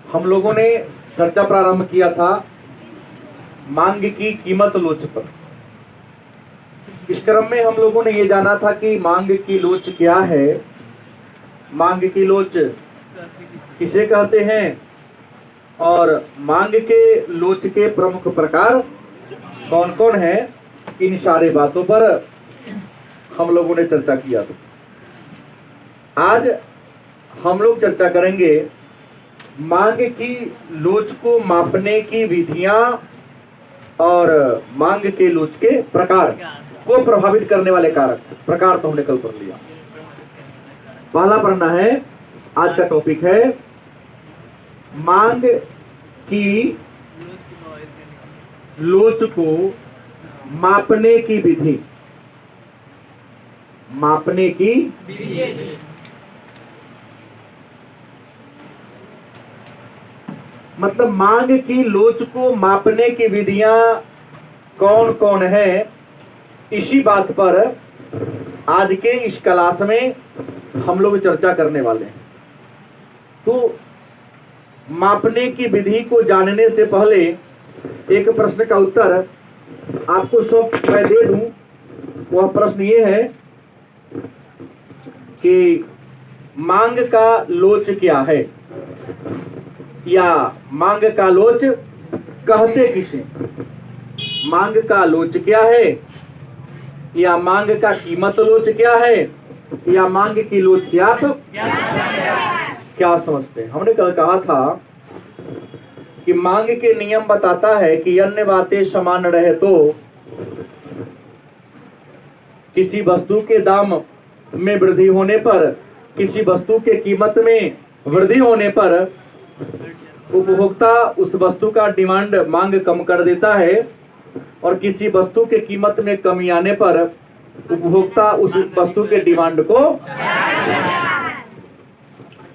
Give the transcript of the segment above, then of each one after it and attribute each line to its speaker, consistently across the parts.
Speaker 1: हम लोगों ने चर्चा प्रारंभ किया था मांग की कीमत लोच पर। इस क्रम में हम लोगों ने ये जाना था कि मांग की लोच क्या है, मांग की लोच किसे कहते हैं और मांग के लोच के प्रमुख प्रकार कौन कौन है। इन सारे बातों पर हम लोगों ने चर्चा किया था। आज हम लोग चर्चा करेंगे मांग की लोच को मापने की विधियां और मांग के लोच के प्रकार को प्रभावित करने वाले कारक। प्रकार तो हमने कल पढ़ लिया। पहला पढ़ना है, आज का टॉपिक है मांग की लोच को मापने की विधि। मापने की मतलब मांग की लोच को मापने की विधियां कौन कौन है, इसी बात पर आज के इस क्लास में हम लोग चर्चा करने वाले हैं। तो मापने की विधि को जानने से पहले एक प्रश्न का उत्तर आपको सब मैं दे दूं। वह प्रश्न ये है कि मांग का लोच क्या है, या मांग का लोच कहते किसे। मांग का लोच क्या है, या मांग का कीमत लोच क्या है, या मांग की लोच से आप क्या समझते हैं। हमने कल कहा था कि मांग के नियम बताता है कि अन्य बातें समान रहे तो किसी वस्तु के दाम में वृद्धि होने पर, किसी वस्तु के कीमत में वृद्धि होने पर उपभोक्ता उस वस्तु का डिमांड मांग कम कर देता है, और किसी वस्तु के कीमत में कमी आने पर उपभोक्ता उस वस्तु के डिमांड को।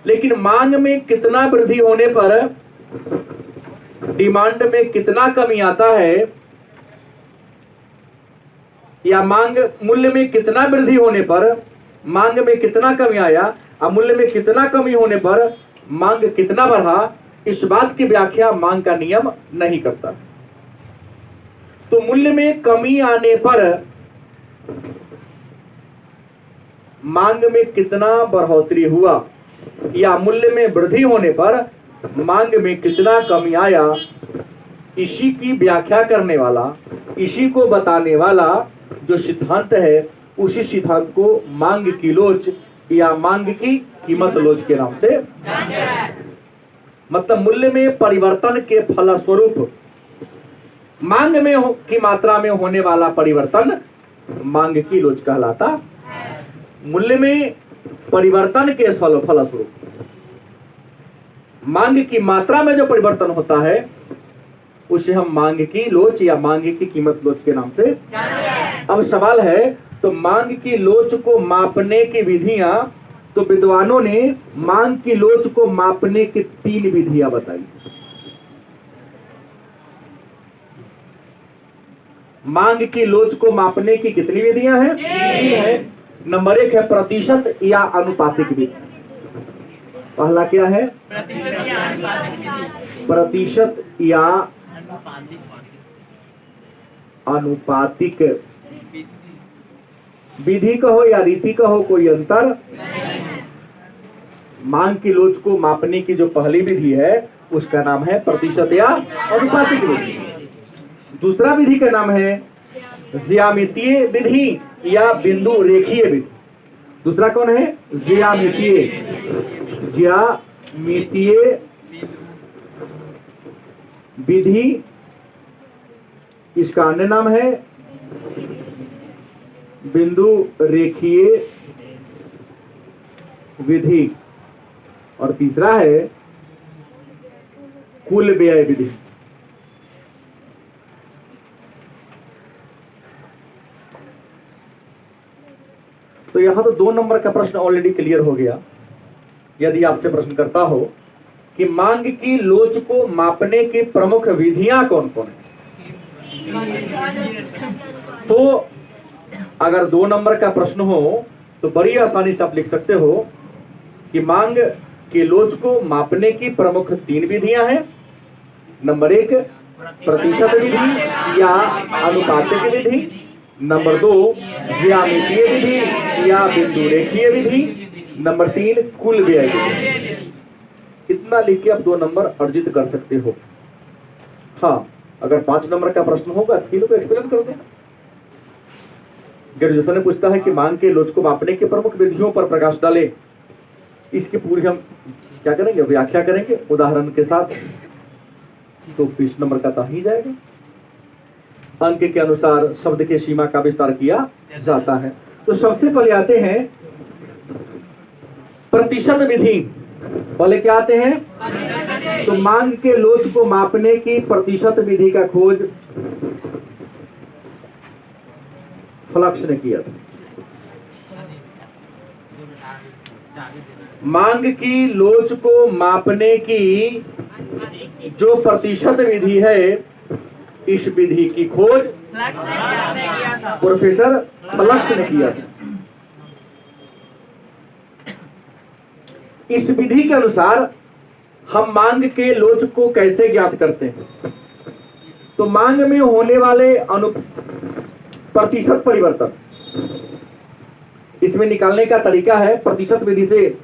Speaker 1: लेकिन मांग में कितना वृद्धि होने पर डिमांड में कितना कमी आता है, या मांग मूल्य में कितना वृद्धि होने पर मांग में कितना कमी आया और मूल्य में कितना कमी होने पर मांग कितना बढ़ा, इस बात की व्याख्या मांग का नियम नहीं करता। तो मूल्य में कमी आने पर मांग में कितना बढ़ोतरी हुआ, या मूल्य में वृद्धि होने पर मांग में कितना कमी आया, इसी की व्याख्या करने वाला, इसी को बताने वाला जो सिद्धांत है, उसी सिद्धांत को मांग की लोच या मांग की कीमत लोच के नाम से। मतलब मूल्य में परिवर्तन के फलस्वरूप मांग में की मात्रा में होने वाला परिवर्तन मांग की लोच कहलाता। मूल्य में परिवर्तन के फलस्वरूप मांग की मात्रा में जो परिवर्तन होता है उसे हम मांग की लोच या मांग की कीमत लोच के नाम से। अब सवाल है, तो मांग की लोच को मापने की विधियां, तो विद्वानों ने मांग की लोच को मापने की 3 विधियां बताई। मांग की लोच को मापने की कितनी विधियां हैं? 3 है। नंबर 1 है प्रतिशत या अनुपातिक विधि। पहला क्या है? प्रतिशत या अनुपातिक विधि कहो या रीति कहो, कोई अंतर। मांग की लोच को मापने की जो पहली विधि है उसका नाम है प्रतिशत या अनुपातिक विधि। दूसरा विधि का नाम है ज्यामितीय विधि या बिंदु रेखीय विधि। दूसरा कौन है? ज्यामितीय विधि। इसका अन्य नाम है बिंदु रेखीय विधि, और तीसरा है कुल व्यय विधि। तो यहां तो 2 नंबर का प्रश्न ऑलरेडी क्लियर हो गया। यदि आपसे प्रश्न करता हो कि मांग की लोच को मापने की प्रमुख विधियां कौन कौन है, तो अगर 2 नंबर का प्रश्न हो तो बड़ी आसानी से आप लिख सकते हो कि मांग के लोच को मापने की प्रमुख 3 विधियां हैं। नंबर 1 प्रतिशत विधि या अनुपातिक विधि, नंबर 2 ज्यामितीय विधि या बिंदु रेखीय विधि, नंबर 3 कुल व्यय विधि। इतना लिख के आप 2 नंबर अर्जित कर सकते हो। हाँ, अगर 5 नंबर का प्रश्न होगा तीनों को एक्सप्लेन कर दो। ग्रेजुएशन में पूछता है कि मांग के लोच को मापने की प्रमुख विधियों पर प्रकाश डाले, इसकी पूरी हम क्या करेंगे, व्याख्या करेंगे उदाहरण के साथ, तो 20 नंबर का तो ही जाएगा। अंक के अनुसार शब्द के सीमा का विस्तार किया जाता है। तो सबसे पहले आते हैं प्रतिशत विधि। पहले क्या आते हैं, तो मांग के लोच को मापने की प्रतिशत विधि का खोज फ्लक्स ने किया था। मांग की लोच को मापने की जो प्रतिशत विधि है, इस विधि की खोज प्रोफेसर फ्लक्स ने किया था। इस विधि के अनुसार हम मांग के लोच को कैसे ज्ञात करते हैं, तो मांग में होने वाले प्रतिशत परिवर्तन, इसमें निकालने का तरीका है, प्रतिशत विधि से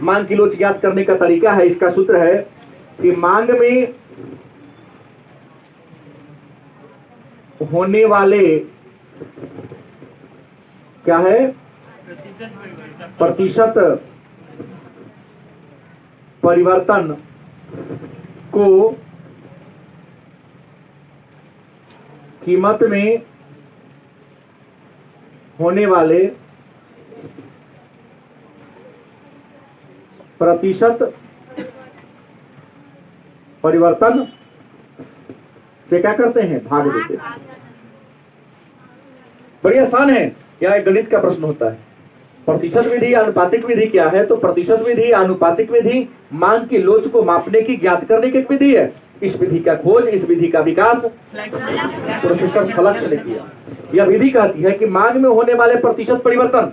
Speaker 1: मांग की लोच ज्ञात करने का तरीका है। इसका सूत्र है कि मांग में होने वाले क्या है, प्रतिशत परिवर्तन को कीमत में होने वाले प्रतिशत परिवर्तन से क्या करते हैं, भाग देते हैं। बड़ी आसान है, यह एक गणित का प्रश्न होता है। प्रतिशत विधि अनुपातिक विधि क्या है, तो प्रतिशत विधि अनुपातिक विधि मांग की लोच को मापने की ज्ञात करने की एक विधि है। इस विधि का खोज, इस विधि का विकास प्रोफेसर फ्लक्स ने किया। यह विधि कहती है कि मांग में होने वाले प्रतिशत परिवर्तन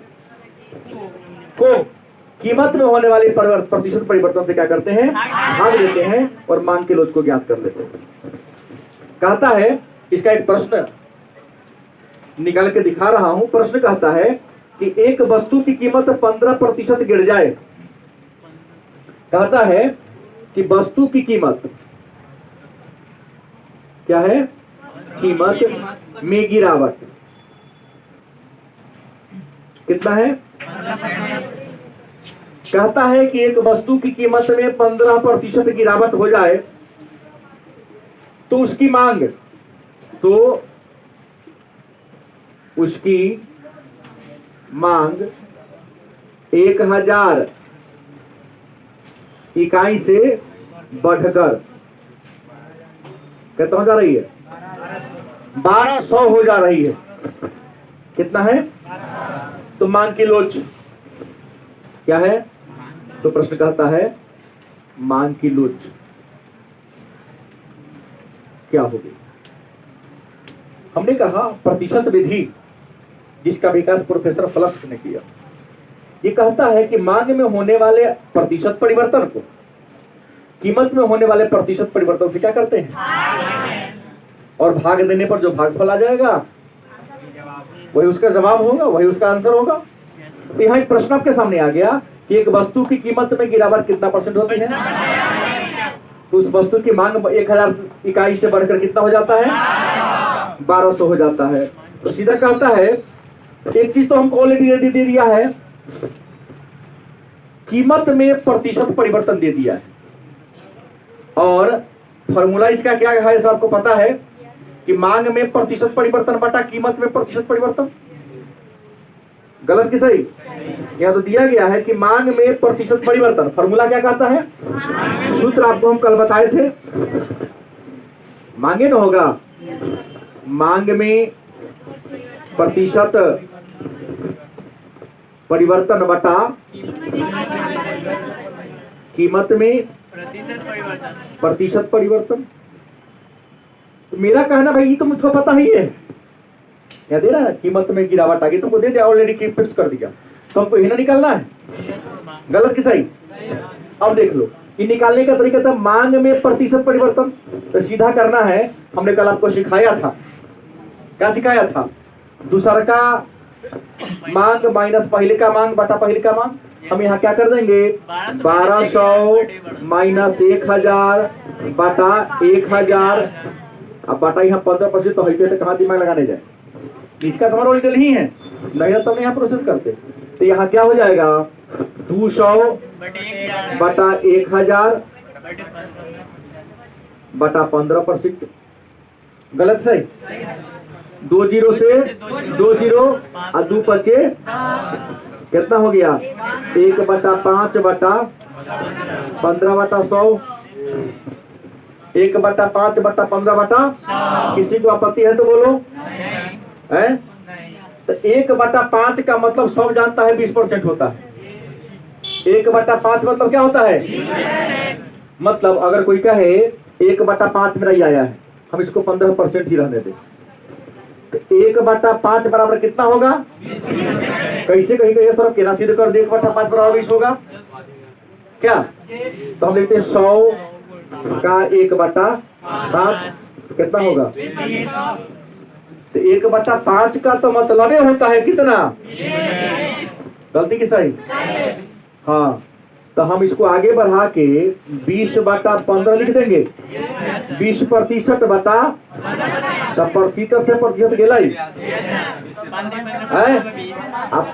Speaker 1: को कीमत में होने वाले प्रतिशत परिवर्तन से क्या करते हैं, भाग देते हैं और मांग के लोच को ज्ञात कर लेते हैं। कहता है, इसका एक प्रश्न निकाल के दिखा रहा हूं। प्रश्न कहता है कि एक वस्तु की कीमत 15% गिर जाए। कहता है कि वस्तु की कीमत क्या है, कीमत में गिरावट कितना है, कहता है कि एक वस्तु की कीमत में 15% गिरावट हो जाए तो उसकी मांग, तो उसकी मांग 1000 इकाई से बढ़कर कितना हो जा रही है, 1200 हो जा रही है। कितना है, तो मांग की लोच क्या है, तो प्रश्न कहता है मांग की लोच क्या होगी। हमने कहा प्रतिशत विधि जिसका विकास प्रोफेसर फ्लक्स ने किया, ये कहता है कि मांग में होने वाले प्रतिशत परिवर्तन को कीमत में होने वाले प्रतिशत परिवर्तन से क्या करते हैं, और भाग देने पर जो भागफल आ जाएगा वही उसका जवाब होगा, वही उसका आंसर होगा। तो यहाँ एक प्रश्न आपके सामने आ गया कि एक वस्तु की कीमत में गिरावट कितना % होती है, तो उस वस्तु की मांग 1000 इकाई से बढ़कर कितना हो जाता है, 1200 हो जाता है। तो सीधा कहता है, एक चीज तो हमको ऑलरेडी दे दिया है, कीमत में प्रतिशत परिवर्तन दे दिया है, और फॉर्मूला इसका क्या है आपको पता है कि मांग में प्रतिशत परिवर्तन बटा कीमत में प्रतिशत परिवर्तन। गलत कि सही, यहाँ तो दिया गया है कि मांग में प्रतिशत परिवर्तन, फॉर्मूला क्या कहता है, सूत्र आपको हम कल बताए थे, मांगे ना होगा, मांग में प्रतिशत परिवर्तन बटा कीमत में प्रतिशत परिवर्तन। तो मेरा कहना भाई ये तो मुझको पता ही है, क्या दे रहा है, कीमत में गिरावट आ गई, तुमको दे दिया ऑलरेडी, फिक्स कर दिया, तो हमको ही ना निकालना है। गलत कि सही, अब देख लो, ये निकालने का तरीका था मांग में प्रतिशत परिवर्तन। तो सीधा करना है, हमने कल आपको सिखाया था, क्या सिखाया था? दूसरा का मांग माइनस पहले का मांग बटा पहले का मांग। हम यहाँ क्या कर देंगे, 1200 माइनस 1000 बटा 1000। अब बटा यहाँ 15% तो है, तो कहाँ दिमाग लगाने जाए, इसका तुम्हारा ओरिजिनल ही है, नहीं तो यहाँ प्रोसेस करते। तो यहाँ क्या हो जाएगा, 200 बटा 1000 बटा 15%। गलत सही? 2 0 से 2 0 और 2 बचे, कितना हो गया, 1 बटा 5 बटा 15 बटा 100। 1 बटा 5 बटा 15 बटा, किसी को आपत्ति है तो बोलो, है? तो 1 बटा 5 का मतलब सब जानता है 20% होता है। 1 बटा 5 मतलब क्या होता है? मतलब अगर कोई कहे 1 बटा 5 मेरा ही आया है, हम इसको 15% ही रहने दें, तो 1 बटा 5 बराबर कितना होगा? कैसे कहीं कहीं सर केना सिद्ध कर दे 1 बटा 5 बराबर 20 होगा क्या? तो हम लिखते हैं 100 का 1 बटा 5 कितना होगा? तो 1 बटा 5 का तो मतलब होता है कितना? गलती की सही? हाँ, तो हम इसको आगे बढ़ा के 20 बटा 15 लिख देंगे। 20% बटा, तो प्रतिशत से प्रतिशत गेला अब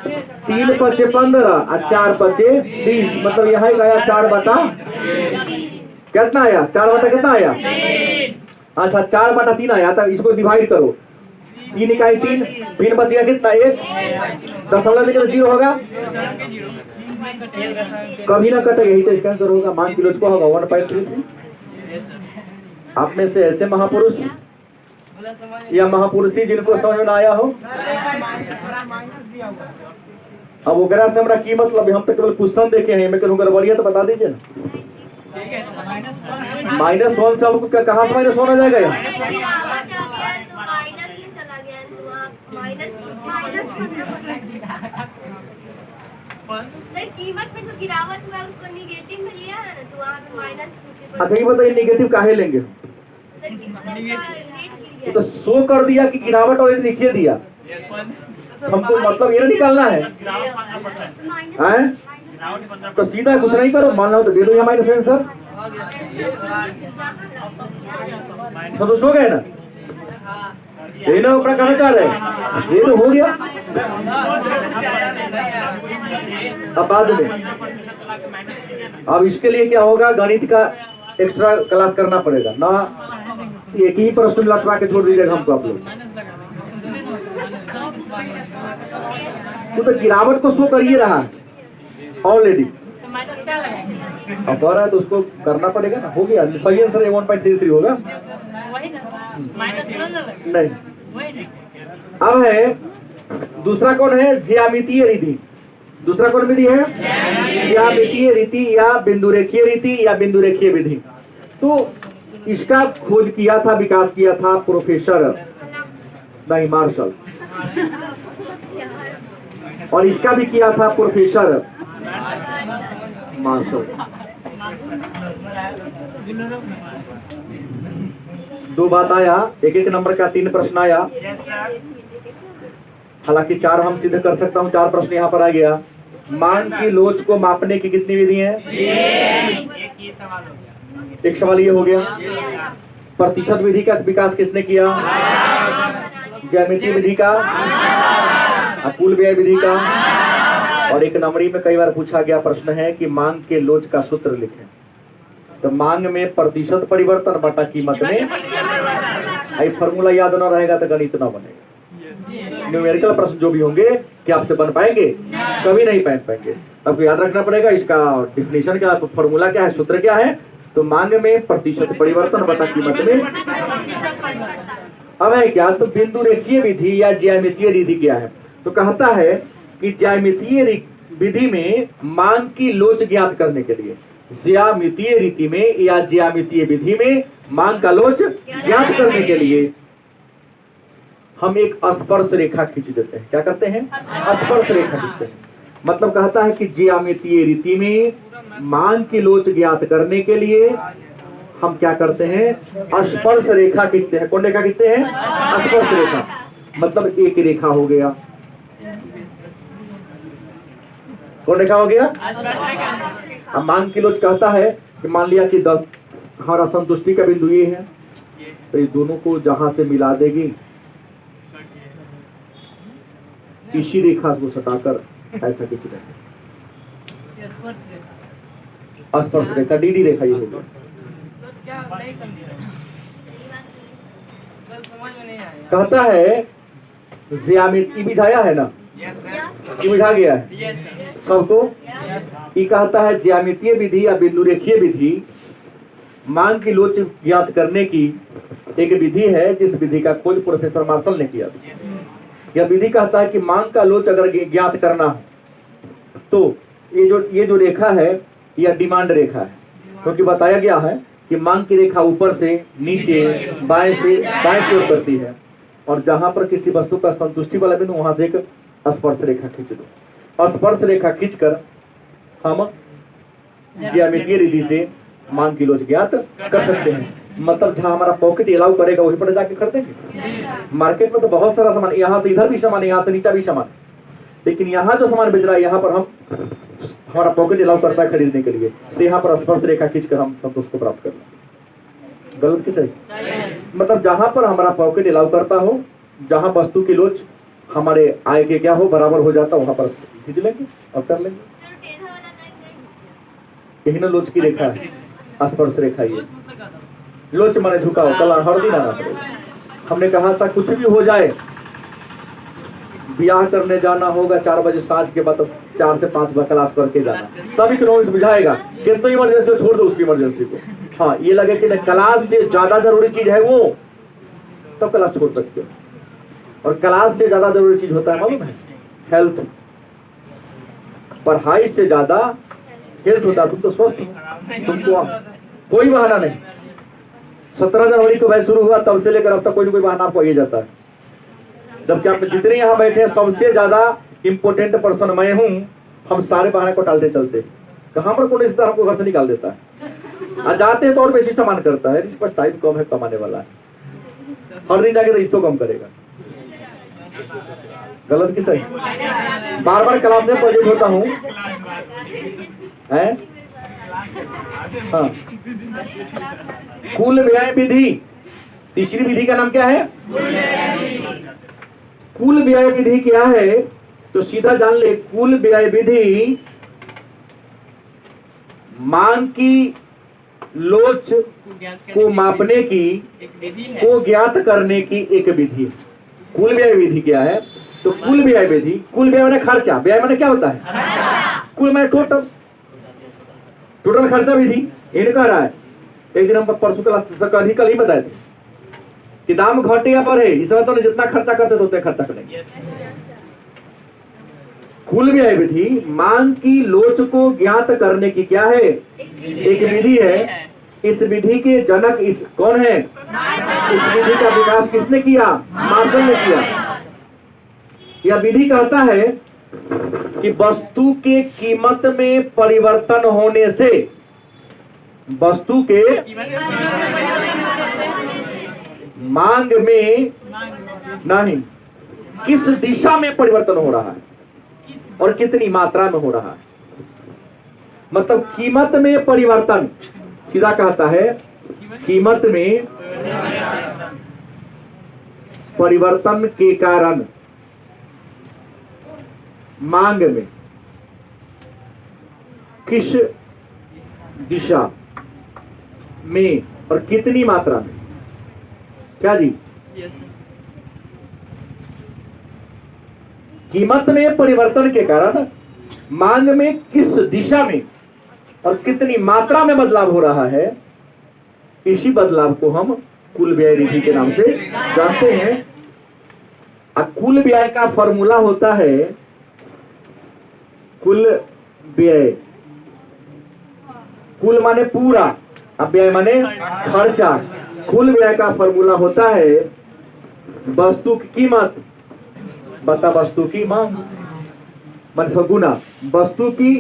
Speaker 1: 3 बचे 15 और 4 बचे 20, मतलब यहाँ गया 4 बटा कितना आया? 4 बटा कितना आया? अच्छा 4 बटा 3 आया। तो इसको डिवाइड करो, 3 इकाई 3, 3 बचेगा कितना? 1 दशमलव लेके तो 0 होगा, कभी ना कटेगा, यही तो इसका आंसर होगा। मान किलो को होगा 1.33। आप में से ऐसे महापुरुष या महापुरुषी जिनको समझ में ना आया हो, अब वगैरह से हमारा की मतलब, हम तो केवल पुस्तक देखे हैं, मैं कहूँ गड़बड़िया तो बता दीजिए ना। -1 से आपको कहाँ से -1 आ जाएगा?
Speaker 2: सर कीमत में जो गिरावट हुआ है उसको नेगेटिव में लिया है ना, तो वहाँ पे -50।
Speaker 1: अच्छा ये बताइए नेगेटिव काहे लेंगे?
Speaker 2: सर रेट
Speaker 1: तो शो कर दिया कि गिरावट और लिखिए दिया, हमको मतलब ये निकालना है, हैं? तो सीधा कुछ नहीं करो, मान लो तो दे दो यहाँ -1 सर, संतुष्ट हो गए ना? यही ना अपना कहना चाह रहे हैं, ये तो हो गया। अब बाद में, अब इसके लिए क्या होगा, गणित का एक्स्ट्रा क्लास करना पड़ेगा ना, एक ही प्रश्न लटवा के छोड़ दीजिएगा हमको आप लोग। तो गिरावट को शो कर ही रहा ऑलरेडी, अब कह रहा है तो उसको करना पड़ेगा ना। हो गया सही आंसर 1.33 होगा, नहीं। अब है दूसरा कौन है? ज्यामितीय रीति। दूसरा कौन विधि है? ज्यामितीय रीति या बिंदु रेखीय रीति या बिंदु रेखीय विधि। तो इसका खोज किया था, विकास किया था प्रोफेसर नहीं मार्शल, और इसका भी किया था प्रोफेसर मार्शल। दो बात आया, एक नंबर का 3 प्रश्न आया, हालांकि 4 हम सिद्ध कर सकता हूँ, 4 प्रश्न यहाँ पर आ गया। मान की लोच को मापने की कितनी विधि है? एक सवाल ये हो गया। प्रतिशत विधि का विकास किसने किया? ज्यामितीय विधि का, कुल व्यय विधि का, और एक नंबरी में कई बार पूछा गया प्रश्न है कि मांग के लोच का सूत्र लिखें। तो मांग में प्रतिशत परिवर्तन बटा कीमत में, फॉर्मूला याद न रहेगा तो गणित न बनेगा। न्यूमेरिकल प्रश्न जो भी होंगे क्या आपसे बन पाएंगे? कभी नहीं बन पाएंगे। आपको याद रखना पड़ेगा इसका डिफिनेशन क्या, फॉर्मूला क्या है, सूत्र क्या है। तो मांग में प्रतिशत परिवर्तन बटा कीमत में। अब है क्या, तो बिंदु रेखीय विधि या ज्यामितीय विधि क्या है? तो कहता है कि ज्यामितीय विधि में मांग की लोच ज्ञात करने के लिए, ज्यामितीय रीति में या ज्यामितीय विधि में मांग का लोच ज्ञात करने के लिए हम एक स्पर्श रेखा खींच देते हैं। क्या करते हैं? स्पर्श रेखा खींचते हैं। मतलब कहता है कि ज्यामितीय रीति में मांग की लोच ज्ञात करने के लिए हम क्या करते हैं, स्पर्श रेखा खींचते हैं। कौन रेखा खींचते हैं? स्पर्श रेखा। मतलब एक रेखा हो गया। कौन रेखा हो गया? अब मांग की लोच कहता है कि मान लिया कि 10 हमारा संतुष्टि का बिंदु ये है, तो ये दोनों को जहां से मिला देगी, इसी रेखा को सटाकर ऐसा खींच देंगे। स्पर्श रेखा, डीडी रेखा ये होगी। कहता है ज्यामिति बिठाया है ना, ये बिठा गया है सबको। ये कहता है ज्यामितीय विधि या बिंदु रेखीय विधि मांग की लोच ज्ञात करने की एक विधि है, जिस विधि का खोज प्रोफेसर मार्शल ने किया। यह विधि कहता है कि मांग का लोच अगर ज्ञात करना हो तो ये जो रेखा है यह डिमांड रेखा है, क्योंकि बताया गया है कि मांग की रेखा ऊपर से नीचे बाएं से दाएं की ओर करती है, और जहां पर किसी वस्तु का संतुष्टि वाला बिंदु वहां से एक स्पर्श रेखा खींच दो। स्पर्श रेखा खींचकर हम ज्यामितीय विधि से मांग की लोच ज्ञात कर सकते हैं। मतलब जहां हमारा पॉकेट अलाउ करेगा वहीं पर जाके कर देंगे। मार्केट में तो बहुत सारा सामान, यहाँ से इधर भी सामान, यहाँ से नीचा भी सामान, लेकिन यहाँ जो सामान बेच रहा है यहाँ पर हम हमारा पॉकेट अलाउ करता है खरीदने के लिए, तो यहाँ पर स्पर्श रेखा खींचकर हम संतोष को प्राप्त कर लेंगे। गलत कि सही? मतलब जहां पर हमारा पॉकेट अलाउ करता हो, जहां वस्तु की लोच हमारे आय के क्या हो बराबर हो जाता, वहां पर खींच लेंगे और कर लेंगे। यही ना लोच की रेखा है, स्पर्श रेखा। ये लोच माने झुकाओ, कल हरदी ना पड़ेगा। हमने कहा था कुछ भी हो जाए, ब्याह करने जाना होगा 4 बजे सांझ के बाद, 4 से 5 बजे क्लास करके जाना, तब इकोनॉमिक्स बुझाएगा। कितना इमरजेंसी हो छोड़ दो उसकी इमरजेंसी को। हाँ, ये लगे कि क्लास से ज्यादा जरूरी चीज है वो, तब क्लास छोड़ सकते हो। और क्लास से ज्यादा जरूरी चीज होता है मालूम है? हेल्थ। पढ़ाई से ज्यादा हेल्थ होता है। तुम तो स्वस्थ हो, तुमको कोई बहाना नहीं। 17 जनवरी को बैच शुरू हुआ तब से लेकर अब तक कोई ना कोई बहाना आपको आ जाता है। जबकि आप जितने यहाँ बैठे हैं सबसे ज्यादा इम्पोर्टेंट पर्सन मैं हूँ। हम सारे बहाने को टालते चलते, कहाँ पर कोई रिश्तेदार हमको घर से निकाल देता है। जाते हैं तो और बेसी सामान करता है, इसके पास टाइम कम है, कमाने वाला है, हर दिन जाके रिश्तों कम करेगा। गलत कि सही? बार बार क्लास में प्रोजेक्ट होता हूँ। हाँ, कुल व्यय विधि, तीसरी विधि का नाम क्या है? कुल व्यय विधि क्या है? तो सीधा जान ले, कुल व्यय विधि मांग की लोच को मापने की, को ज्ञात करने की एक विधि है। कुल व्यय विधि क्या है? तो कुल व्यय विधि, कुल व्यय माने खर्चा, व्यय माने क्या होता है? कुल माने टोटल, टोटल खर्चा विधि। ये कह रहा है, एक दिन हम परसों कल ही बताए थे कि दाम घटे या बढ़े, इस समय तो जितना खर्चा करते थे उतना खर्चा करेंगे। कुल व्यय विधि मांग की लोच को ज्ञात करने की क्या है? एक विधि है। इस विधि के जनक इस कौन है? इस विधि का विकास किसने किया? मार्शल ने किया। यह विधि कहता है कि वस्तु के कीमत में परिवर्तन होने से, वस्तु के मांग में नहीं, किस दिशा में परिवर्तन हो रहा है और कितनी मात्रा में हो रहा है। मतलब कीमत में परिवर्तन, सीधा कहता है कीमत में परिवर्तन के कारण मांग में किस दिशा में और कितनी मात्रा में, क्या जी? कीमत में परिवर्तन के कारण मांग में किस दिशा में और कितनी मात्रा में बदलाव हो रहा है, इसी बदलाव को हम कुल व्यय विधि के नाम से जानते हैं। कुल व्यय का फॉर्मूला होता है, कुल व्यय, कुल माने पूरा, अब व्यय माने खर्चा। कुल व्यय का फॉर्मूला होता है वस्तु की कीमत बता वस्तु की मांग, मन गुना वस्तु की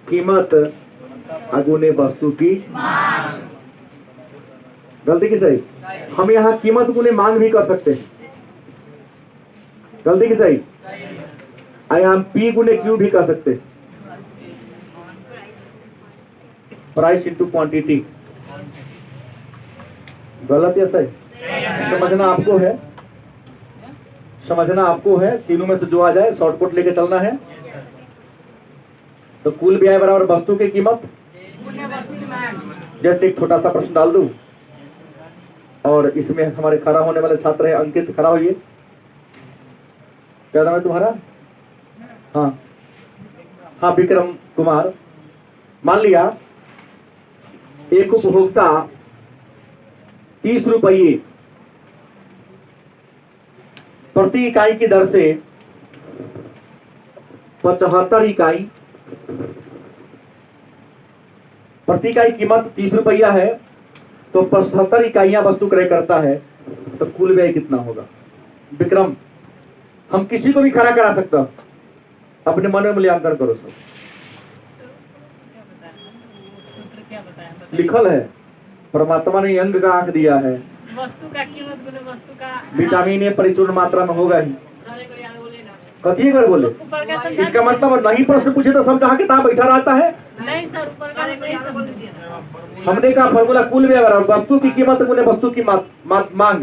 Speaker 1: कीमत अगुने वस्तु की गलती की सही। हम यहाँ कीमत गुने मांग भी कर सकते हैं। गलती की सही। यहाँ हम पी गुने क्यू भी कर सकते हैं। Price into quantity. गलत या सही? समझना आपको है, समझना आपको है। तीनों में से जो आ जाए शॉर्टकट लेके चलना है। तो कुल व्यय बराबर वस्तु की कीमत। जैसे एक छोटा सा प्रश्न डाल दूं और इसमें हमारे खड़ा होने वाले छात्र है अंकित, खड़ा होइए। क्या नाम है तुम्हारा? हाँ हाँ, विक्रम कुमार। मान लिया एक उपभोक्ता 30 रुपये प्रति इकाई की दर से 75 इकाई, प्रति इकाई कीमत 30 रुपया है तो 75 इकाइयां वस्तु क्रय करता है, तो कुल व्यय कितना होगा? विक्रम, हम किसी को भी खड़ा करा सकता, अपने मन में मूल्यांकन करो। सब लिखल है, परमात्मा ने अंग का आंक दिया है।
Speaker 3: वस्तु का कीमत गुने वस्तु का
Speaker 1: विटामिन ए परिपूर्ण मात्रा में होगा ही। कथी कर बोले? इसका मतलब नहीं प्रश्न पूछे तो सब जहाँ किताब बैठा रहता है।
Speaker 3: नहीं सर, ऊपर का नहीं सब।
Speaker 1: हमने कहा फॉर्मूला कुल व्यय बराबर वस्तु की कीमत गुने वस्तु की मांग।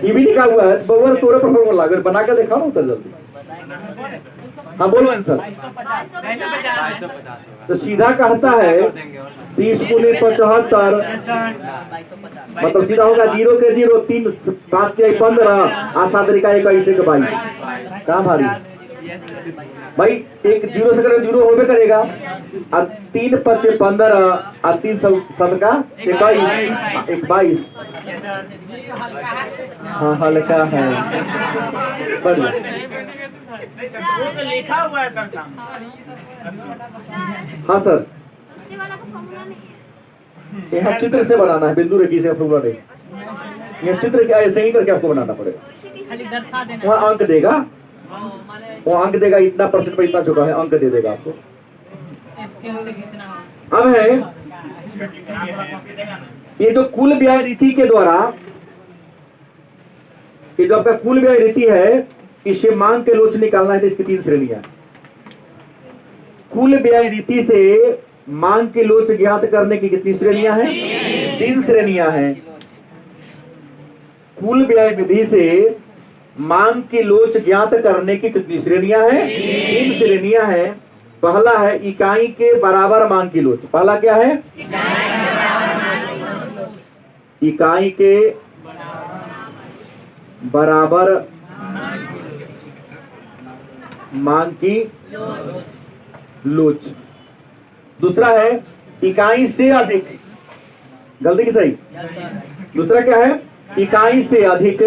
Speaker 1: ये भी लिखा हुआ है, बगैर तोरे पर फॉर्मूला अगर बना के देखा ना तो जल्दी। हाँ बोलो आंसर। तो सीधा कहता है 30 गुने 75, मतलब सीधा होगा 0 के 0, 3 5 के 15 और 7 का 21 के 22। कहाँ भारी भाई? एक 0 से करे 0 होबे करेगा, और 3 5 15 और 3 7 का 21। हाँ हाँ लिखा है, पढ़ लो।
Speaker 4: लिखा हुआ है सर सामने।
Speaker 1: हाँ सर,
Speaker 2: दूसरे वाला का फॉर्मूला नहीं है।
Speaker 1: यहाँ चित्र से बनाना है, बिंदु रेखी से फॉर्मूला नहीं। यह चित्र क्या ऐसे ही करके आपको बनाना पड़ेगा।
Speaker 2: तो इसी
Speaker 3: खाली
Speaker 2: के
Speaker 3: दर्शा देना।
Speaker 1: वहाँ अंक देगा, वो अंक देगा इतना परसेंट पे इतना चुका है, अंक दे देगा आपको।
Speaker 3: स्केल से खींचना होगा।
Speaker 1: अब है ये जो कुल व्यय रीति के द्वारा, ये जो आपका कुल व्यय रीति है, इसे मांग के लोच निकालना है तो इसकी 3 श्रेणियां। कुल व्यय रीति से मांग के लोच ज्ञात करने की कितनी श्रेणियां हैं? 3 श्रेणियां हैं। कुल व्यय विधि से मांग की लोच ज्ञात करने की कितनी श्रेणियां हैं? 3 श्रेणियां हैं। पहला है इकाई के बराबर मांग की लोच। पहला क्या है? इकाई के बराबर मांग की लोच। दूसरा है इकाई से अधिक। गलती की सही? दूसरा क्या है? इकाई से अधिक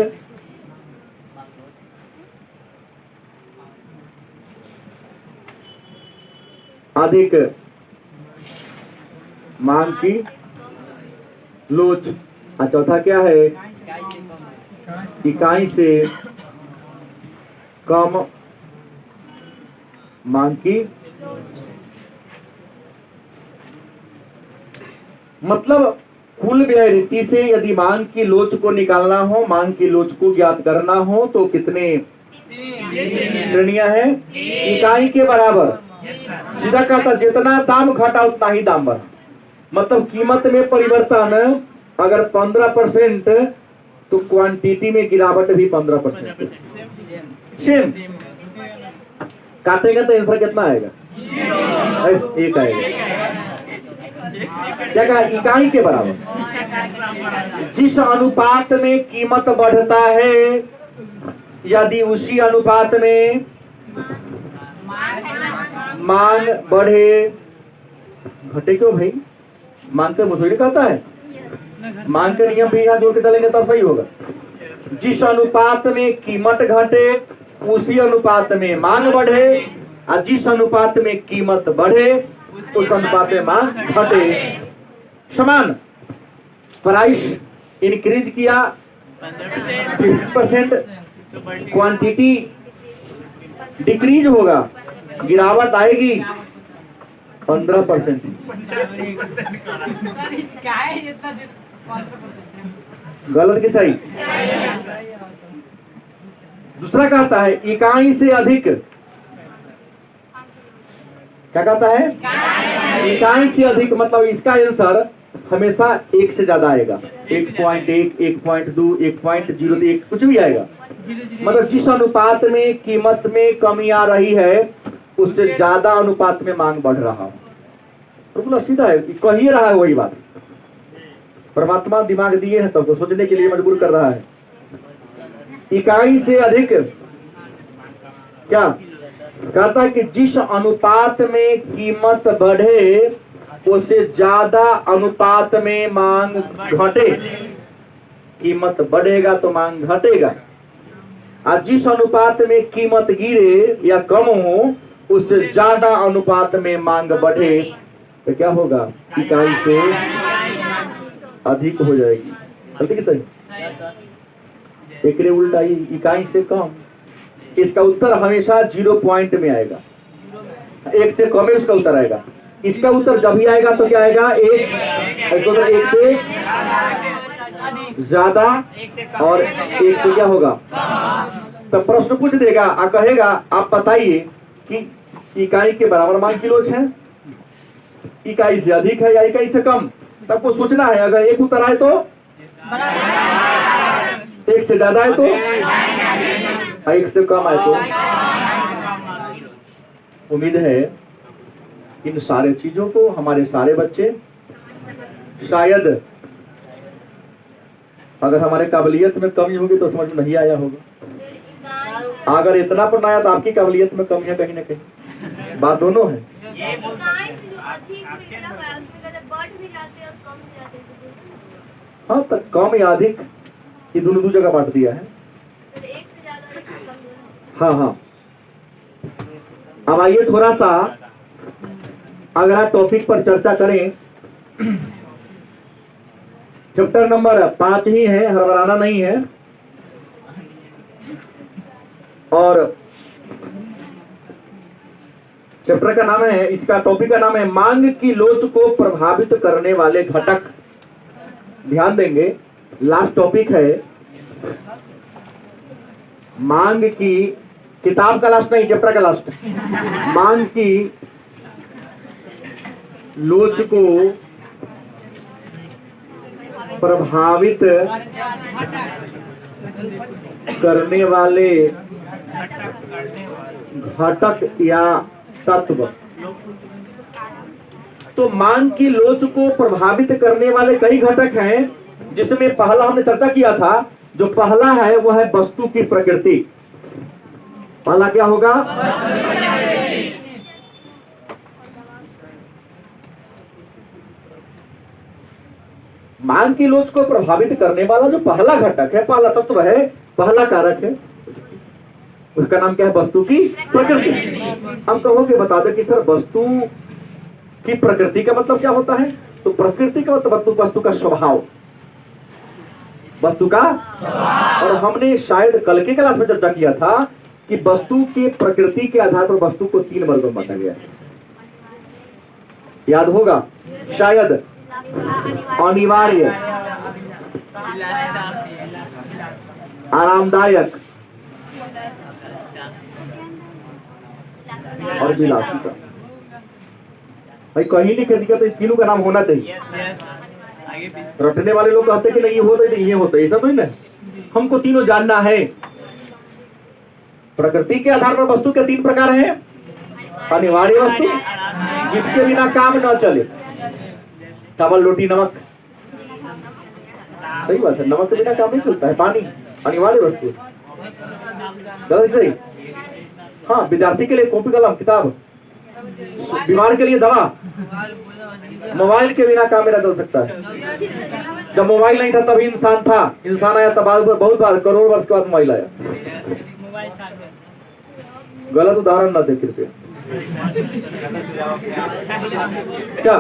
Speaker 1: मांग की लोच। और चौथा क्या है? इकाई से कम मांग की। मतलब कुल व्यय रीति से यदि मांग की लोच को निकालना हो, मांग की लोच को ज्ञात करना हो, तो कितने श्रेणियां हैं? इकाई के बराबर। सीधा कहता जितना दाम घटा उतना ही दाम बढ़ा। मतलब कीमत में परिवर्तन अगर 15% तो क्वांटिटी में गिरावट भी 15%। सेम काटेंगे तो आंसर कितना आएगा? 1 आएगा। क्या कहा? इकाई के बराबर। जिस अनुपात में कीमत बढ़ता है, यदि उसी अनुपात में मांग बढ़े, घटे क्यों भाई? मांग के मुझे कहता है, मांग के नियम भी यहाँ जोड़ के चलेंगे तब सही होगा। जिस अनुपात में कीमत घटे उसी अनुपात में मांग बढ़े, और जिस अनुपात में कीमत बढ़े उस अनुपात में मांग घटे। समान प्राइस इंक्रीज किया 50%, क्वांटिटी डिक्रीज होगा गिरावट आएगी 15%।
Speaker 3: क्या है इतना
Speaker 1: गलत कि सही? दूसरा कहता है इकाई से अधिक, क्या कहता है? इकाई से अधिक मतलब इसका आंसर हमेशा 1 से ज्यादा आएगा। 1.1, 1.2, 1.01 कुछ भी आएगा। मतलब जिस अनुपात में कीमत में कमी आ रही है उससे ज्यादा अनुपात में मांग बढ़ रहा है। तो सीधा है, कह ही रहा है वही बात। परमात्मा दिमाग दिए हैं सबको, सोचने के लिए मजबूर कर रहा है। इकाई से अधिक क्या कहता है कि जिस अनुपात में कीमत बढ़े उससे ज्यादा अनुपात में मांग घटे। कीमत बढ़ेगा तो मांग घटेगा, और जिस अनुपात में कीमत गिरे या कम हो उससे ज्यादा अनुपात में मांग बढ़े तो क्या होगा? इकाई से अधिक हो जाएगी। गलती कि सही? एक उल्टा ही इकाई से कम। इसका उत्तर हमेशा 0 पॉइंट में आएगा। 1 से कम है उसका उत्तर आएगा। इसका उत्तर जब भी आएगा तो क्या आएगा? 1 से ज्यादा और 1 से क्या होगा? तो प्रश्न पूछ देगा और कहेगा आप बताइए कि इकाई के बराबर मांग की लोच है, इकाई से अधिक है या इकाई से कम। सबको सोचना है। अगर एक उत्तर आए तो 1 से ज्यादा है तो 1 से कम आए तो। उम्मीद है इन सारे चीजों को हमारे सारे बच्चे शायद अगर हमारे काबिलियत में कमी होगी तो समझ में नहीं आया होगा। अगर इतना पर ना आया तो आपकी काबिलियत में कमी है कहीं ना कहीं। बात दोनों है।
Speaker 2: इकाई से जो अधिक मिला हुआ है उसमें कहते बढ़ भी जाते और कम भी जाते हैं।
Speaker 1: हाँ, तो कम या अधिक ये दोनों दो जगह बांट दिया है।
Speaker 2: फिर 1 से ज्यादा और 1 से कम दोनों।
Speaker 1: हाँ हाँ। अब आइए थोड़ा सा अगला टॉपिक पर चर्चा करें। चैप्टर नंबर 5 ही है, हड़बड़ाना नहीं है। और चैप्टर का नाम है, इसका टॉपिक का नाम है मांग की लोच को प्रभावित करने वाले घटक। ध्यान देंगे, लास्ट टॉपिक है मांग की, किताब का लास्ट नहीं, चैप्टर का लास्ट। मांग की लोच को प्रभावित करने वाले घटक या तत्व। तो मांग की लोच को प्रभावित करने वाले कई घटक हैं, जिसमें पहला हमने चर्चा किया था। जो पहला है वो है वस्तु की प्रकृति। पहला क्या होगा? मांग की लोच को प्रभावित करने वाला जो पहला घटक है, पहला तत्व है, पहला कारक है, उसका नाम क्या है? वस्तु की प्रकृति। हम कहोगे बता दे कि सर वस्तु की प्रकृति का मतलब क्या होता है? तो प्रकृति का मतलब वस्तु का स्वभाव, वस्तु का। और हमने शायद कल के क्लास में चर्चा किया था कि वस्तु के प्रकृति के आधार पर वस्तु को 3 वर्गों में बांटा गया है। याद होगा शायद। अनिवार्य, आरामदायक और विलासी का। भाई कहीं लिखे दिखा तो तीनों का नाम होना चाहिए। रटने वाले लोग कहते कि नहीं ये होता है, ये होता है, ऐसा तो नहीं ना। हमको तीनों जानना है। प्रकृति के आधार पर वस्तु के 3 प्रकार हैं। अनिवार्य वस्तु, जिसके बिना काम न चले, चावल रोटी नमक। सही बात है, नमक के बिना काम नहीं चलता है। पानी अनिवार्य वस्तु। गलत सही? हाँ, विद्यार्थी के लिए कॉपी कलम किताब, बीमार के लिए दवा, मोबाइल के बिना काम मेरा चल सकता है। जब मोबाइल नहीं था तभी इंसान था, इंसान आया तब बहुत बार, करोड़ वर्ष के बाद मोबाइल आया। गलत उदाहरण ना दे कृपया। क्या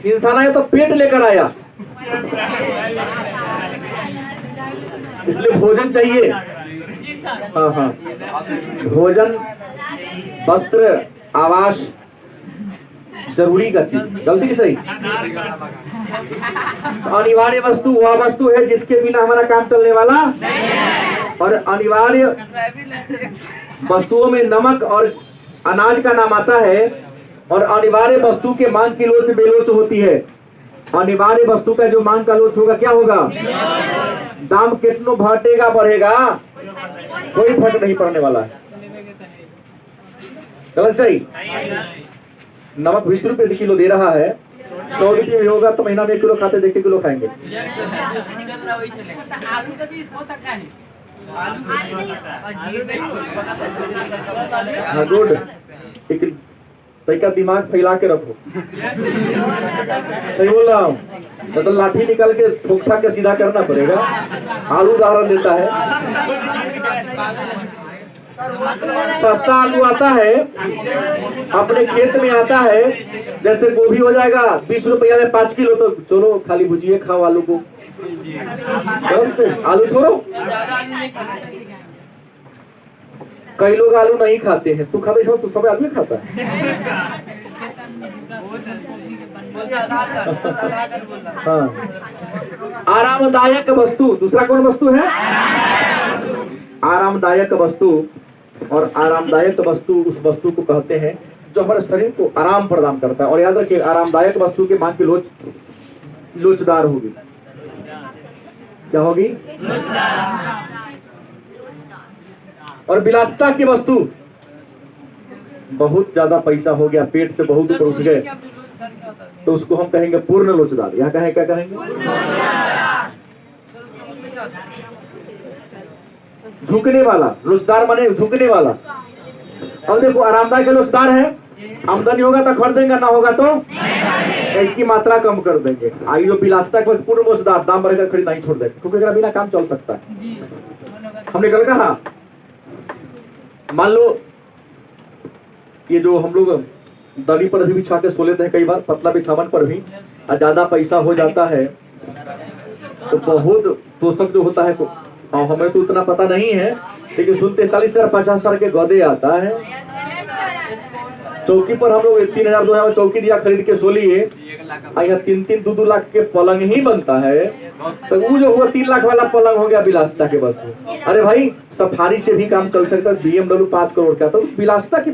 Speaker 1: इंसान आया तो पेट लेकर आया, इसलिए भोजन चाहिए। हाँ हाँ, भोजन वस्त्र, आवास, जरूरी का चीज, गलती की सही। अनिवार्य वस्तु वह वस्तु है जिसके बिना हमारा काम चलने वाला और अनिवार्य वस्तुओं में नमक और अनाज का नाम आता है। और अनिवार्य वस्तु के मांग की लोच बेलोच होती है। अनिवार्य वस्तु का जो मांग का लोच होगा क्या होगा? दाम कितनों घटेगा बढ़ेगा, कोई फर्क नहीं पड़ने वाला है। गलत सही? नमक 20 रुपए किलो दे रहा है, 100 रुपये भी होगा तो महीना में 1 किलो खाते, 1 किलो खाएंगे।
Speaker 3: आलू का भी हो सकता है।
Speaker 1: हाँ गुड, एक तरीका दिमाग फैला के रखो। सही बोल रहा हूँ, मतलब लाठी निकाल के ठोक ठाक के सीधा करना पड़ेगा। आलू उदाहरण देता है, सस्ता आलू आता है, अपने खेत में आता है, जैसे गोभी हो जाएगा 20 रुपया में 5 किलो, तो चलो खाली भुजिए खाओ आलू को, आलू छोड़ो। कई लोग आलू नहीं खाते हैं, तू खाते हो? तू सब आलू खाता है। हाँ, आरामदायक वस्तु, दूसरा कौन वस्तु है? आरामदायक वस्तु। और आरामदायक वस्तु उस वस्तु को कहते हैं जो हमारे शरीर को आराम प्रदान करता है। और याद रखिए, आरामदायक वस्तु के मांग की लोचदार होगी। क्या होगी? और विलासिता की वस्तु, बहुत ज्यादा पैसा हो गया, पेट से बहुत ऊपर उठ गए, तो उसको हम कहेंगे पूर्ण लोचदार। यहाँ कहें क्या कहेंगे? झुकने वाला। लोचदार माने झुकने वाला। अब देखो, आरामदायक लोचदार है, आमदनी होगा तो खरीदेंगे, ना होगा तो इसकी मात्रा कम कर देंगे। आइयो विलासिता के पूर्ण लोचदार, दाम बढ़ेगा खरीद नहीं छोड़ देंगे, क्योंकि बिना काम चल सकता है। हमने कल कहा, मान लो ये जो हम लोग दरी पर भी बिछा के सो लेते हैं, कई बार पतला बिछावन पर भी, और ज्यादा पैसा हो जाता है तो बहुत तोषक जो होता है, हमें तो उतना पता नहीं है, लेकिन सुनते 40,000 50,000 के गदे आता है। चौकी पर हम लोग 3,000 2,000 चौकी दिया खरीद के सो लिए, यहाँ 3-3 2-2 लाख के पलंग ही बनता है, तो वो जो हुआ 3 लाख वाला पलंग हो गया विलासिता के वस्तु। अरे भाई, सफारी से भी काम चल सकता है, BMW 5 करोड़ का, तो विलासिता की,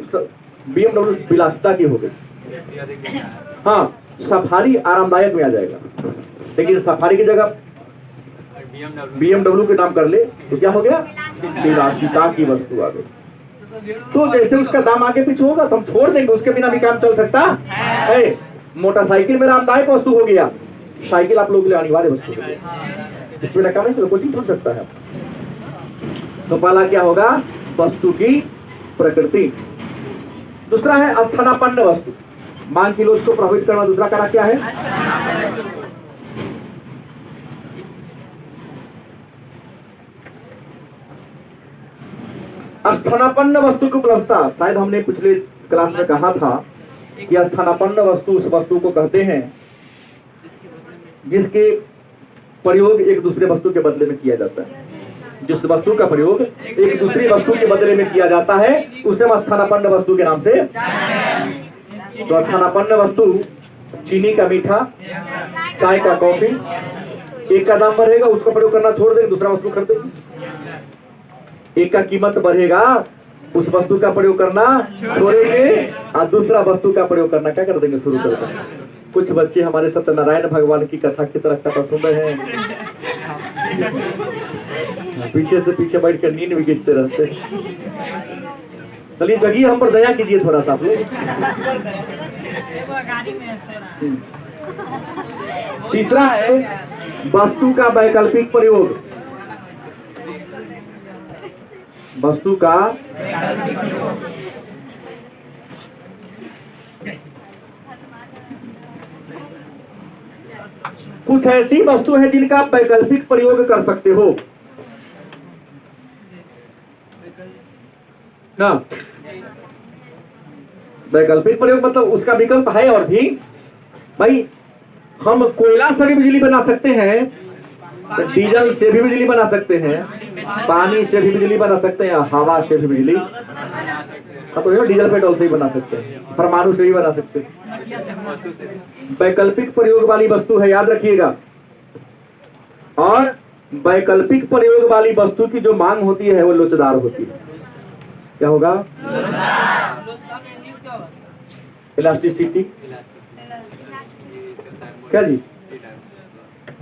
Speaker 1: BMW विलासिता की हो गई। हाँ, सफारी आरामदायक में आ जाएगा, लेकिन सफारी की जगह BMW के नाम कर ले तो क्या हो गया? विलासिता की वस्तु आ गई। तो जैसे उसका दाम आगे पीछे होगा तो हम छोड़ देंगे, उसके बिना भी काम चल सकता है। मोटरसाइकिल मेरा आरामदायक वस्तु हो गया, साइकिल आप लोगों के लिए अनिवार्य वस्तु हो गई, इसमें ना काम नहीं, तो कोचिंग छूट सकता है। तो पहला क्या होगा? वस्तु की प्रकृति। दूसरा है अस्थानापन्न वस्तु, मांग की लोच को प्रभावित करना। दूसरा कारण क्या है? अस्थानापन्न वस्तु की उपलब्धता। शायद हमने पिछले क्लास में कहा था कि अस्थानापन्न वस्तु उस वस्तु को कहते हैं जिसके प्रयोग एक दूसरे वस्तु के बदले में किया जाता है। जिस वस्तु का प्रयोग एक दूसरी वस्तु के बदले में किया जाता है उसे हम अस्थानापन्न वस्तु के नाम से। तो अस्थानापन्न वस्तु, चीनी का मीठा, चाय का कॉफी, एक का दाम बढ़ेगा, उसका प्रयोग करना छोड़ देंगे, दूसरा वस्तु खरीदेंगे। एक का कीमत बढ़ेगा, उस वस्तु का प्रयोग करना छोड़ेंगे, और दूसरा वस्तु का प्रयोग करना क्या कर देंगे? शुरू कर देंगे। कुछ बच्चे हमारे सत्यनारायण भगवान की कथा की तरह कथा सुन रहे हैं, पीछे से पीछे बैठ कर नींद भी खींचते रहते। चलिए जगिए, हम पर दया कीजिए थोड़ा सा आप लोग। तीसरा है वस्तु का वैकल्पिक प्रयोग। वस्तु का कुछ ऐसी वस्तु है जिनका आप वैकल्पिक प्रयोग कर सकते हो ना। वैकल्पिक प्रयोग मतलब उसका विकल्प है। और भी भाई, हम कोयला से भी बिजली बना सकते हैं, डीजल से भी बिजली बना सकते हैं, पानी से भी बिजली बना सकते हैं, हवा से भी बिजली। हाँ तो डीजल पेट्रोल से ही बना सकते हैं, परमाणु से ही बना सकते हैं। वैकल्पिक प्रयोग वाली वस्तु है, याद रखिएगा। और वैकल्पिक प्रयोग वाली वस्तु की जो मांग होती है वो लोचदार होती है। क्या होगा? इलास्टिसिटी। क्या जी?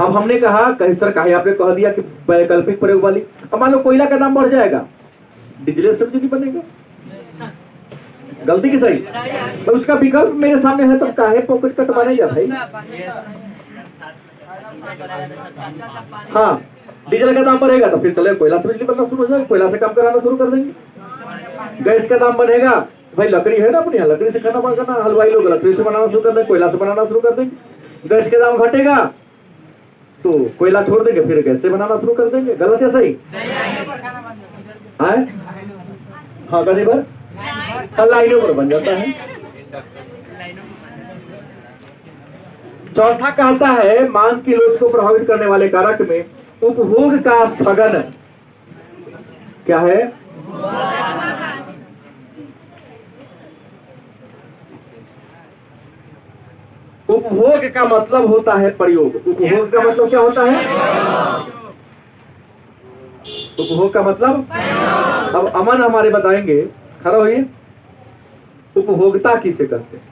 Speaker 1: अब हमने कहा सर कहे आपने कह दिया कि वैकल्पिक प्रयोग वाली, अब मान लो कोयला का दाम बढ़ जाएगा, डीजल से नहीं बनेगा। गलती की सही? तो उसका विकल्प मेरे सामने है, तब काहे पॉकेट कट बनेगा भाई? हाँ, डीजल का दाम बढ़ेगा तो फिर चले कोयला से बिजली बनना शुरू हो जाएगा, कोयला से काम कराना शुरू कर देंगे। गैस का दाम बढ़ेगा, भाई लकड़ी है ना अपने यहाँ, लकड़ी से खाना बनाना, हलवाई लोग लकड़ी से बनाना शुरू कर देंगे, कोयला से बनाना शुरू कर देंगे। गैस के दाम घटेगा तो कोयला छोड़ देंगे, फिर गैस से बनाना शुरू कर देंगे। गलत है सही? हाँ कभी बार लाइनों पर बन जाता है। चौथा कहता है मांग की लोच को प्रभावित करने वाले कारक में उपभोग का स्थगन। क्या है? उपभोग का मतलब होता है प्रयोग। उपभोग का मतलब क्या होता है? उपभोग का मतलब, अब अमन हमारे बताएंगे, खड़ा होइए। उपभोक्ता किसे कहते हैं?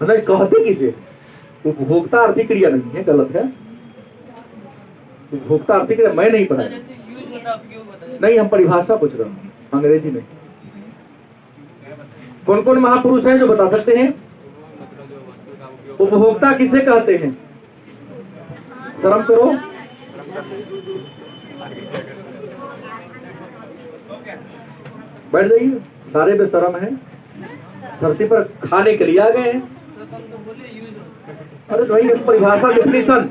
Speaker 1: नहीं, कहते किसे? उपभोक्ता आर्थिक क्रिया नहीं है, गलत है। उपभोक्ता आर्थिक क्रिया मैं नहीं पढ़ा, नहीं हम परिभाषा पूछ रहा हूँ अंग्रेजी में। कौन कौन महापुरुष हैं जो बता सकते हैं उपभोक्ता किसे कहते हैं? शर्म करो। बैठ जाइए, सारे बेशरम हैं, धरती पर खाने के लिए आ गए हैं। अरे भाई परिभाषा डेफिनेशन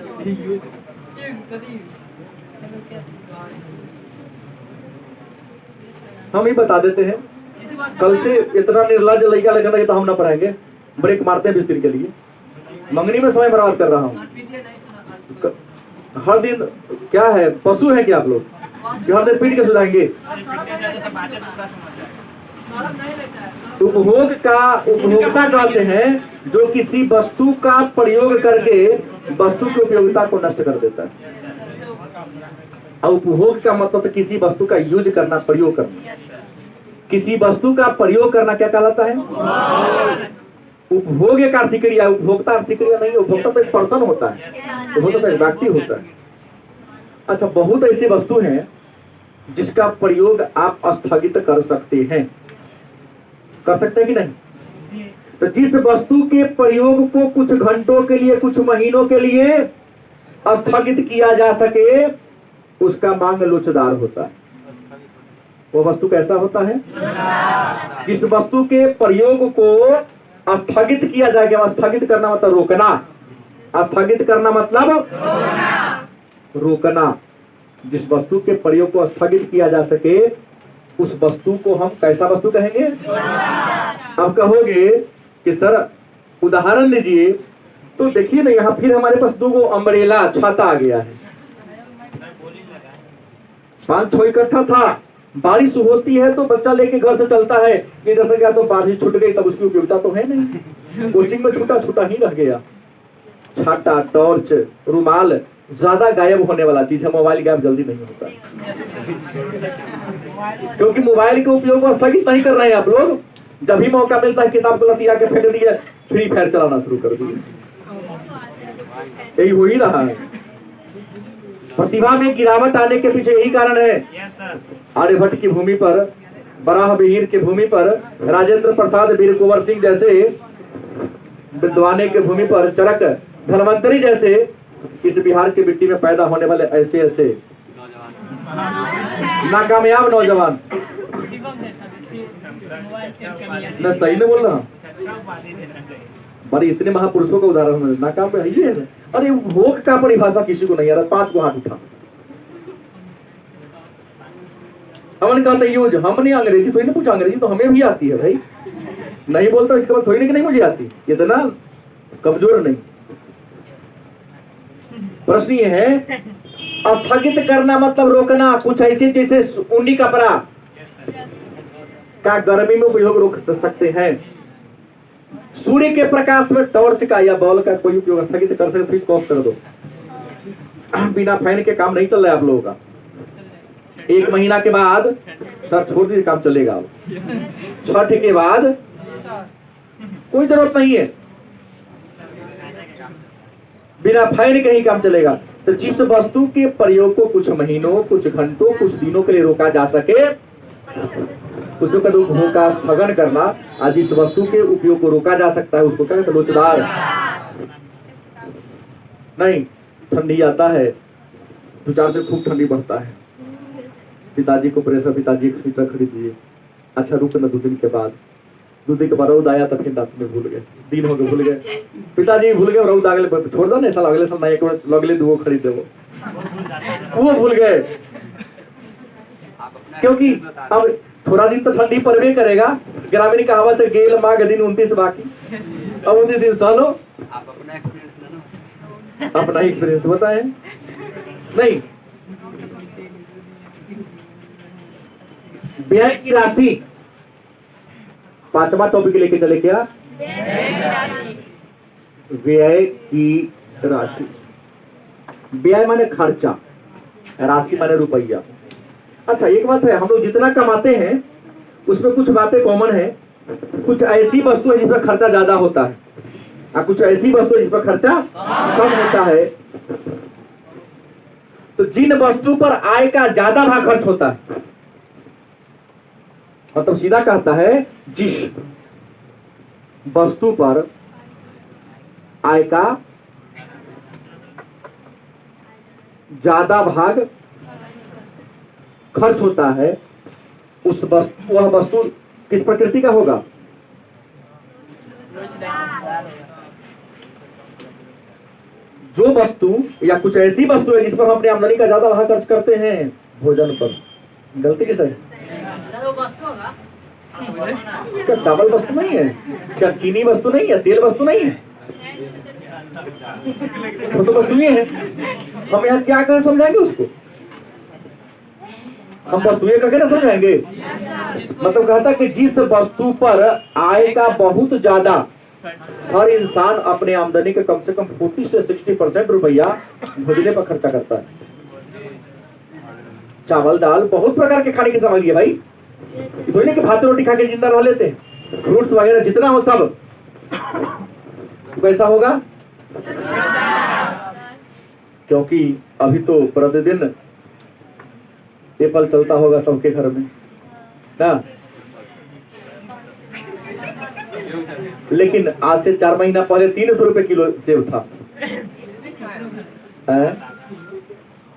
Speaker 1: हम ही बता देते हैं। कल से इतना निर्लज लड़का लगना तो हम ना पढ़ाएंगे, ब्रेक मारते हैं 20 दिन के लिए। मंगनी में समय बर्बाद कर रहा हूँ हर दिन। क्या है, पशु है क्या आप लोग? हर दिन पीट के सुधाएंगे। उपभोक्ता कहते हैं जो किसी वस्तु का प्रयोग करके वस्तु की उपयोगिता को नष्ट कर देता है। और उपभोग का मतलब तो किसी वस्तु का यूज करना, प्रयोग करना। किसी वस्तु का प्रयोग करना क्या कहलाता है? उपभोग एक आर्थिक क्रिया, उपभोक्ता आर्थिक क्रिया नहीं है। उपभोक्ता तो एक पर्सन होता है, उपभोक्ता तो एक व्यक्ति होता है। अच्छा, बहुत ऐसी वस्तु हैं जिसका प्रयोग आप स्थगित कर सकते हैं, कर सकते हैं कि नहीं? तो जिस वस्तु के प्रयोग को कुछ घंटों के लिए, कुछ महीनों के लिए स्थगित किया जा सके, उसका मांग लोचदार होता है। वो वस्तु कैसा होता है? जिस वस्तु के प्रयोग को स्थगित किया जाएगा। स्थगित करना मतलब रोकना, स्थगित करना मतलब रोकना। जिस वस्तु के प्रयोग को स्थगित किया जा सके उस वस्तु को हम कैसा वस्तु कहेंगे? अब कहोगे कि सर उदाहरण दीजिए, तो देखिए ना यहाँ फिर हमारे पास 2 अम्ब्रेला छाता आ गया है। 5-6 इकट्ठा था। बारिश होती है तो बच्चा लेके घर से चलता है, इधर से गया तो बारिश छूट गई, तब उसकी उपयोगिता तो है नहीं। कोचिंग में छूटा छूटा ही रह गया। छाता, टॉर्च, रुमाल ज्यादा गायब होने वाला चीज है। मोबाइल गायब जल्दी नहीं होता, क्योंकि मोबाइल के उपयोग को स्थगित नहीं कर रहे हैं आप लोग। जब भी मौका मिलता है किताब को लतिया के फेंक दिया, फ्री फायर चलाना शुरू कर दिए। यही हो ही रहा है। प्रतिभा में गिरावट आने के पीछे यही कारण है। आर्यभट्ट की भूमि पर, बराह बिहीर की भूमि पर, राजेंद्र प्रसाद, वीर कुंवर सिंह जैसे विद्वाने की भूमि पर, चरक धनवंतरी जैसे इस बिहार की मिट्टी में पैदा होने वाले ऐसे ऐसे नाकामयाब नौजवान। मैं सही नहीं बोल रहा? बड़े इतने महापुरुषों का उदाहरण नाकाम है ये है। अरे भोग का परिभाषा किसी को नहीं आ रहा। 5 को हाथ उठा। हमने कहा था यूज, हमने अंग्रेजी थोड़ी ना पूछा, अंग्रेजी तो हमें भी आती है भाई। नहीं बोलता इसके बाद थोड़ी ना कि नहीं मुझे आती, इतना कमजोर नहीं। प्रश्न ये है स्थगित करना मतलब रोकना, कुछ ऐसे जैसे ऊनी कपड़ा का गर्मी में उपयोग रोक सकते हैं। सूर्य के प्रकाश में टॉर्च का या बॉल का कोई उपयोग स्थगित कर सकते, स्विच ऑफ कर दो। बिना फैन के काम नहीं चल रहा है आप लोगों का। 1 महीना के बाद सर छोड़ दीजिए, काम चलेगा। अब छठ के बाद कोई जरूरत नहीं है, बिना फैन के ही काम चलेगा। तो जिस वस्तु के प्रयोग को कुछ महीनों, कुछ घंटों, कुछ दिनों के लिए रोका जा सके, उसका उपभोग का स्थगन करना, और जिस वस्तु के उपयोग को रोका जा सकता है उसको कहते हैं लोचदार। नहीं, ठंडी आता है, 2-4 दिन खूब ठंडी बढ़ता है, पिताजी को प्रेशर, पिताजी एक स्वेटर खरीद दिए। अच्छा रुक ना, 2 दिन के बाद, 2 दिन के बाद रौद आया, तब फिर रात में भूल गए, दिन हो गए भूल गए, पिताजी भूल गए, रौद अगले छोड़ दो ना, साल अगले साल नया लगले 2 खरीद दे, वो भूल गए। क्योंकि अब थोड़ा दिन तो ठंडी पड़बे करेगा। ग्रामीण कहावत है, गेल माँ के दिन 29 बाकी। अब 29 दिन सहलो।
Speaker 4: आप अपना एक्सपीरियंस ले लो।
Speaker 1: अपना एक्सपीरियंस बताएं। नहीं, व्यय की राशि 5वां टॉपिक लेके चले क्या? व्यय की राशि। व्यय माने खर्चा, राशि माने रुपया। अच्छा एक बात है, हम लोग जितना कमाते हैं उसमें कुछ बातें कॉमन है। कुछ ऐसी वस्तु है जिस पर खर्चा ज्यादा होता है और कुछ ऐसी वस्तु है जिस पर खर्चा कम होता है। तो जिन वस्तु पर आय का ज्यादा भाग खर्च होता है, मतलब सीधा कहता है जिस वस्तु पर आय का ज्यादा भाग खर्च होता है, उस वस्तु, वह वस्तु किस प्रकृति का होगा? जो वस्तु या कुछ ऐसी वस्तु है जिस पर हम अपनी आमदनी का ज्यादा भाग खर्च करते हैं, भोजन पर। गलती किस है? क्या चावल वस्तु नहीं है? क्या चीनी वस्तु नहीं है? तेल वस्तु नहीं है? वो तो वस्तु है। हम यहाँ क्या कर समझाएंगे उसको? हम वस्तु ये करके ना समझाएंगे। मतलब कहता कि जिस वस्तु पर आय का बहुत ज्यादा, हर इंसान अपने आमदनी का कम से कम 40 से 60% रुपया भोजने पर खर्चा करता है। चावल दाल बहुत प्रकार के खाने की सामग्री है भाई, थोड़ी नहीं कि भात रोटी खा के जिंदा रह लेते हैं। फ्रूट्स वगैरह जितना हो सब वैसा होगा, क्योंकि अभी तो प्रतिदिन एप्पल चलता होगा सबके घर में ना। लेकिन आज से 4 महीना पहले 300 रुपए किलो सेब था।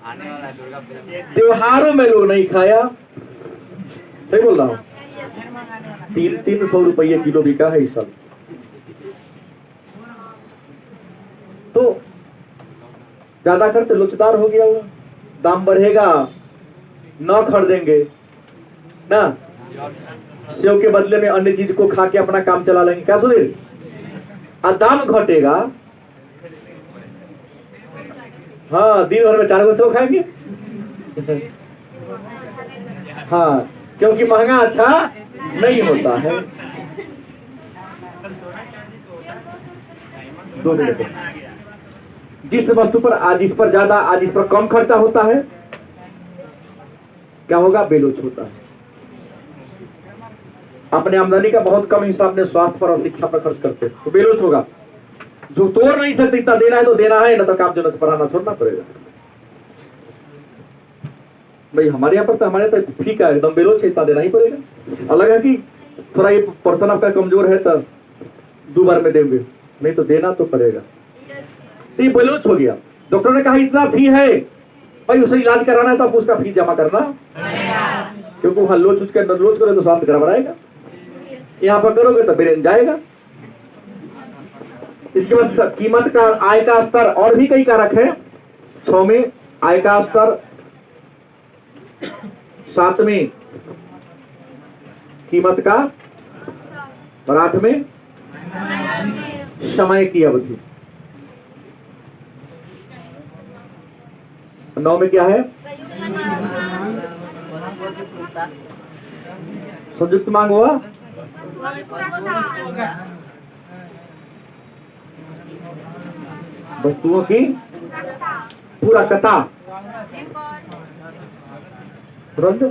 Speaker 4: आने वाला है दुर्गा पूजा।
Speaker 1: त्योहारों में लोग नहीं खाया, सही बोल रहा हूँ। 300 रुपये किलो बिका है इस साल। तो ज्यादा करते लोचदार हो गया, दाम बढ़ेगा न खरीदेंगे ना, सेव के बदले में अन्य चीज को खा के अपना काम चला लेंगे। क्या सुधीर? और दाम घटेगा, हाँ दिन भर में 4 गो सेव खाएंगे। हाँ, क्योंकि महंगा अच्छा नहीं होता है। 2 मिनट। जिस वस्तु पर आज इस पर ज्यादा, आज इस पर कम खर्चा होता है, क्या होगा? बेलोच होता है। अपने आमदनी का बहुत कम हिस्सा अपने स्वास्थ्य पर और शिक्षा पर खर्च करते हैं, तो बेलोच होगा। जो तोड़ नहीं सकते, इतना देना है तो देना है, न तो काम जरूरत पढ़ाना छोड़ना पड़ेगा। भाई हमारे यहाँ पर तो, हमारे तो ठीक है एकदम बेलोच है, इतना देना ही पड़ेगा। अलग है कि थोड़ा ये पर्सन आपका कमजोर है तो 2 बार में देंगे, नहीं तो देना तो पड़ेगा। ये बेलोच हो गया। डॉक्टर ने कहा इतना फी है भाई, उसे इलाज कराना है तो आपको उसका फी जमा करना, क्योंकि वहां लोच करोगे तो स्वास्थ्य गड़बड़ाएगा, यहाँ पर करोगे तो ब्रेन जाएगा। इसके बाद कीमत का, आय का स्तर और भी कई कारक है। 6 में आय का स्तर, 7 में कीमत का, और 8 में समय की अवधि, 9 में क्या है? संयुक्त मांग हुआ। वस्तुओं की पूरकता तुरंत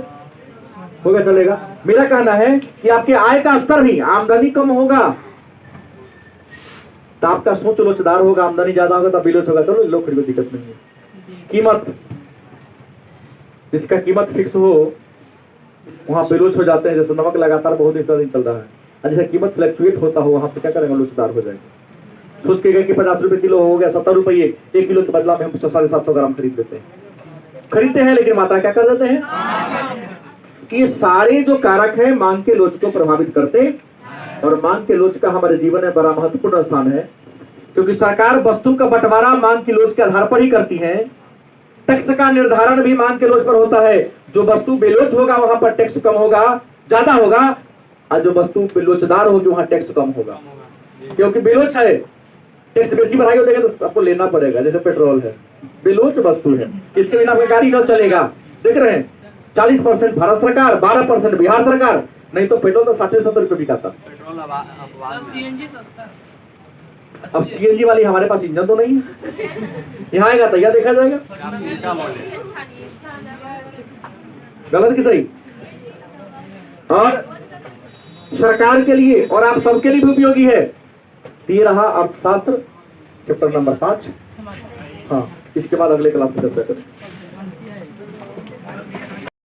Speaker 1: हो गया, चलेगा। मेरा कहना है कि आपके आय का स्तर भी, आमदनी कम होगा तो आपका सोच लोचदार होगा, आमदनी ज्यादा होगा तो बिलोच होगा। चलो लो खरीदो, दिक्कत नहीं है। कीमत, जिसका कीमत फिक्स हो वहां बिलोच हो जाते हैं। जैसे नमक लगातार बहुत इस दिन चल रहा है, और जैसे कीमत फ्लक्चुएट होता हो वहां पे क्या करेंगे? लोचदार हो जाएंगे। सोच के गए कि 50 रुपए किलो हो गया, 70 रुपये 1 किलो के बदला में हम 750 ग्राम खरीद लेते हैं, खरीदते हैं, लेकिन मात्रा क्या कर देते हैं कि ये सारे जो कारक है मांग के लोच को प्रभावित करते, और मांग के लोच का हमारे जीवन में बड़ा महत्वपूर्ण स्थान है, क्योंकि सरकार वस्तु का बंटवारा मांग की लोच के आधार पर ही करती है। टैक्स का निर्धारण भी मांग के लोच पर होता है। जो वस्तु बेलोच होगा वहां पर टैक्स कम होगा, ज्यादा होगा, और जो वस्तु बेलोचदार होगी वहां टैक्स कम होगा। क्योंकि बेलोच है, टैक्स बेसी बढ़ाई हो देगा तो आपको लेना पड़ेगा। जैसे पेट्रोल है, बेलोच वस्तु है, इसके बिना आपका गाड़ी न चलेगा। देख रहे हैं 40% भारत सरकार, 12% बिहार सरकार, नहीं तो पेट्रोल तो 60-70 रुपए बिकाता।
Speaker 4: पेट्रोल अब
Speaker 3: सीएनजी सस्ता।
Speaker 1: अब सीएनजी वाली हमारे पास इंजन तो नहीं है, यहाँ आएगा तैयार देखा जाएगा।
Speaker 4: क्या बोले?
Speaker 1: गलत कि सही? और सरकार के लिए और आप सबके लिए भी उपयोगी है। ये रहा अर्थशास्त्र चैप्टर नंबर 5। हाँ, इसके बाद अगले क्लास में चर्चा करें।